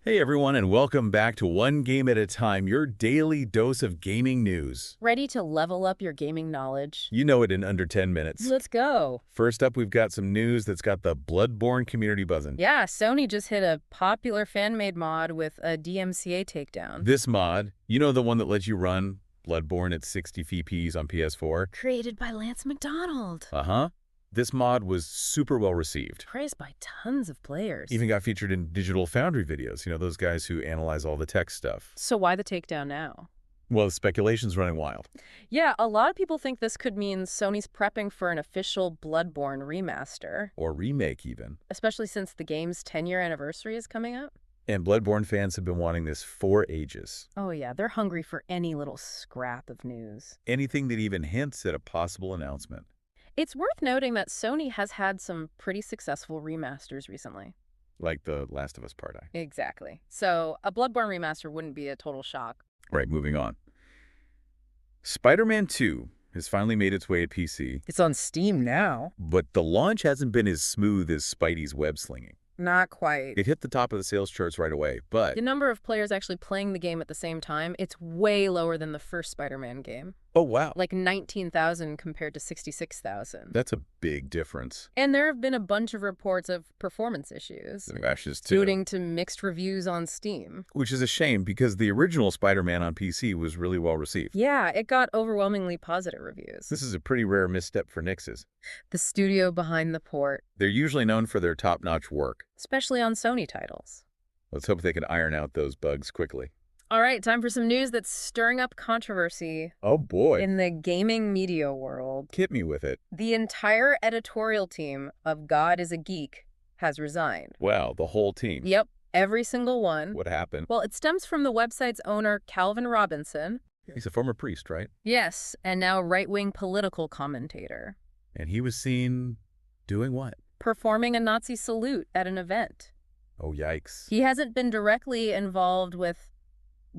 Hey everyone, and welcome back to One Game at a Time, your daily dose of gaming news. Ready to level up your gaming knowledge? You know it in under 10 minutes. Let's go. First up, we've got some news that's got the Bloodborne community buzzing. Yeah, Sony just hit a popular fan-made mod with a DMCA takedown. This mod, you know the one that lets you run Bloodborne at 60 FPS on PS4? Created by Lance McDonald. Uh-huh. This mod was super well received. Praised by tons of players. Even got featured in Digital Foundry videos, you know, those guys who analyze all the tech stuff. So why the takedown now? Well, the speculation's running wild. Yeah, a lot of people think this could mean Sony's prepping for an official Bloodborne remaster. Or remake, even. Especially since the game's 10-year anniversary is coming up. And Bloodborne fans have been wanting this for ages. Oh yeah, they're hungry for any little scrap of news. Anything that even hints at a possible announcement. It's worth noting that Sony has had some pretty successful remasters recently. Like the Last of Us Part I. Exactly. So a Bloodborne remaster wouldn't be a total shock. Right, moving on. Spider-Man 2 has finally made its way at PC. It's on Steam now. But the launch hasn't been as smooth as Spidey's web-slinging. Not quite. It hit the top of the sales charts right away, but... The number of players actually playing the game at the same time, it's way lower than the first Spider-Man game. Oh, wow. Like 19,000 compared to 66,000. That's a big difference. And there have been a bunch of reports of performance issues. The crashes, too. Leading to mixed reviews on Steam. Which is a shame, because the original Spider-Man on PC was really well received. Yeah, it got overwhelmingly positive reviews. This is a pretty rare misstep for Nix's. The studio behind the port. They're usually known for their top-notch work. Especially on Sony titles. Let's hope they can iron out those bugs quickly. All right, time for some news that's stirring up controversy. Oh, boy. In the gaming media world. Hit me with it. The entire editorial team of God is a Geek has resigned. Wow, the whole team. Yep, every single one. What happened? Well, it stems from the website's owner, Calvin Robinson. He's a former priest, right? Yes, and now right-wing political commentator. And he was seen doing what? Performing a Nazi salute at an event. Oh, yikes. He hasn't been directly involved with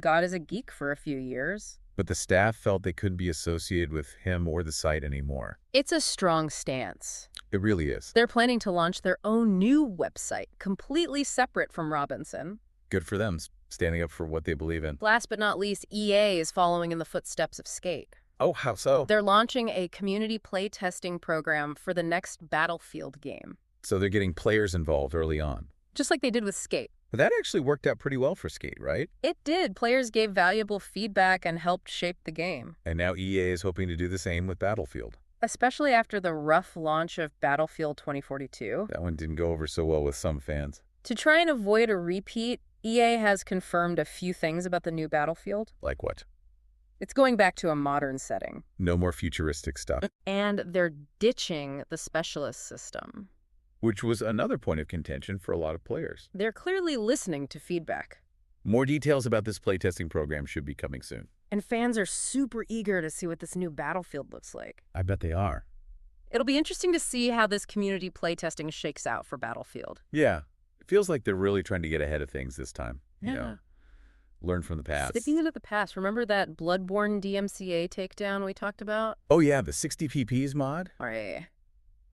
God is a Geek for a few years. But the staff felt they couldn't be associated with him or the site anymore. It's a strong stance. It really is. They're planning to launch their own new website, completely separate from Robinson. Good for them, standing up for what they believe in. Last but not least, EA is following in the footsteps of Skate. Oh, how so? They're launching a community playtesting program for the next Battlefield game. So they're getting players involved early on. Just like they did with Skate. But that actually worked out pretty well for Skate, right? It did. Players gave valuable feedback and helped shape the game. And now EA is hoping to do the same with Battlefield. Especially after the rough launch of Battlefield 2042. That one didn't go over so well with some fans. To try and avoid a repeat, EA has confirmed a few things about the new Battlefield. Like what? It's going back to a modern setting. No more futuristic stuff. And they're ditching the specialist system. Which was another point of contention for a lot of players. They're clearly listening to feedback. More details about this playtesting program should be coming soon. And fans are super eager to see what this new Battlefield looks like. I bet they are. It'll be interesting to see how this community playtesting shakes out for Battlefield. Yeah. It feels like they're really trying to get ahead of things this time. Yeah. You know, learn from the past. Sticking into the past, remember that Bloodborne DMCA takedown we talked about? Oh yeah, the 60 PPs mod? All right.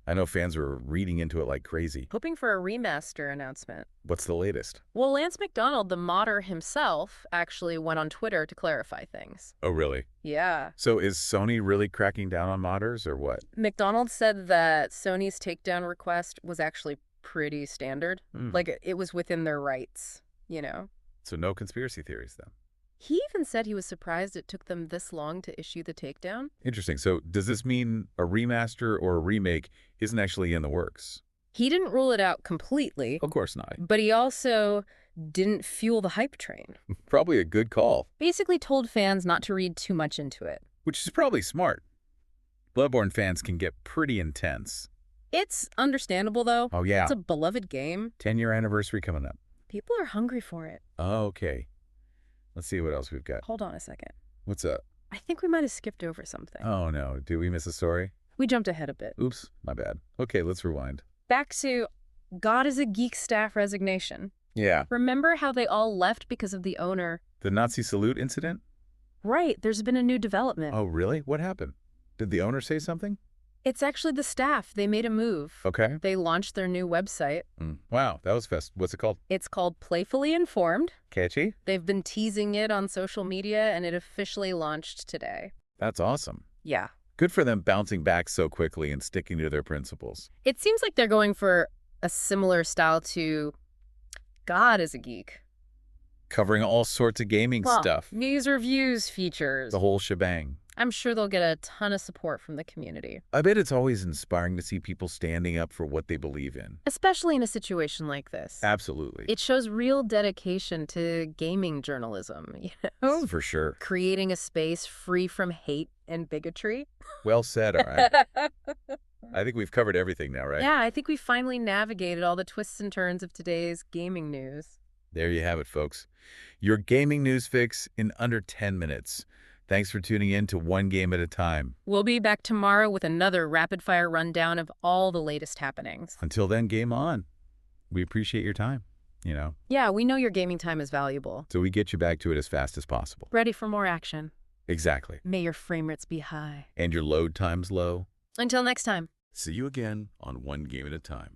I know fans were reading into it like crazy. Hoping for a remaster announcement. What's the latest? Well, Lance McDonald, the modder himself, actually went on Twitter to clarify things. Oh, really? Yeah. So is Sony really cracking down on modders or what? McDonald said that Sony's takedown request was actually pretty standard. Like, it was within their rights, you know? So no conspiracy theories then? He even said he was surprised it took them this long to issue the takedown. Interesting. So does this mean a remaster or a remake isn't actually in the works? He didn't rule it out completely. Of course not. But he also didn't fuel the hype train. Probably a good call. Basically told fans not to read too much into it. Which is probably smart. Bloodborne fans can get pretty intense. It's understandable, though. Oh, yeah. It's a beloved game. 10-year anniversary coming up. People are hungry for it. Okay. Let's see what else we've got. Hold on a second. What's up? I think we might have skipped over something. Oh, no. Did we miss a story? We jumped ahead a bit. Oops. My bad. Okay, let's rewind. Back to God is a Geek staff resignation. Yeah. Remember how they all left because of the owner? The Nazi salute incident? Right. There's been a new development. Oh, really? What happened? Did the owner say something? It's actually the staff. They made a move. Okay. They launched their new website. Wow, that was fast. What's it called? It's called Playfully Informed. Catchy? They've been teasing it on social media, and it officially launched today. That's awesome. Yeah. Good for them bouncing back so quickly and sticking to their principles. It seems like they're going for a similar style to God is a Geek. Covering all sorts of gaming stuff. News, reviews, features. The whole shebang. I'm sure they'll get a ton of support from the community. I bet it's always inspiring to see people standing up for what they believe in. Especially in a situation like this. Absolutely. It shows real dedication to gaming journalism, you know? Oh, for sure. Creating a space free from hate and bigotry. Well said, all right. I think we've covered everything now, right? Yeah, I think we finally navigated all the twists and turns of today's gaming news. There you have it, folks. Your gaming news fix in under 10 minutes. Thanks for tuning in to One Game at a Time. We'll be back tomorrow with another rapid-fire rundown of all the latest happenings. Until then, game on. We appreciate your time, you know. Yeah, we know your gaming time is valuable. So we get you back to it as fast as possible. Ready for more action. Exactly. May your frame rates be high. And your load times low. Until next time. See you again on One Game at a Time.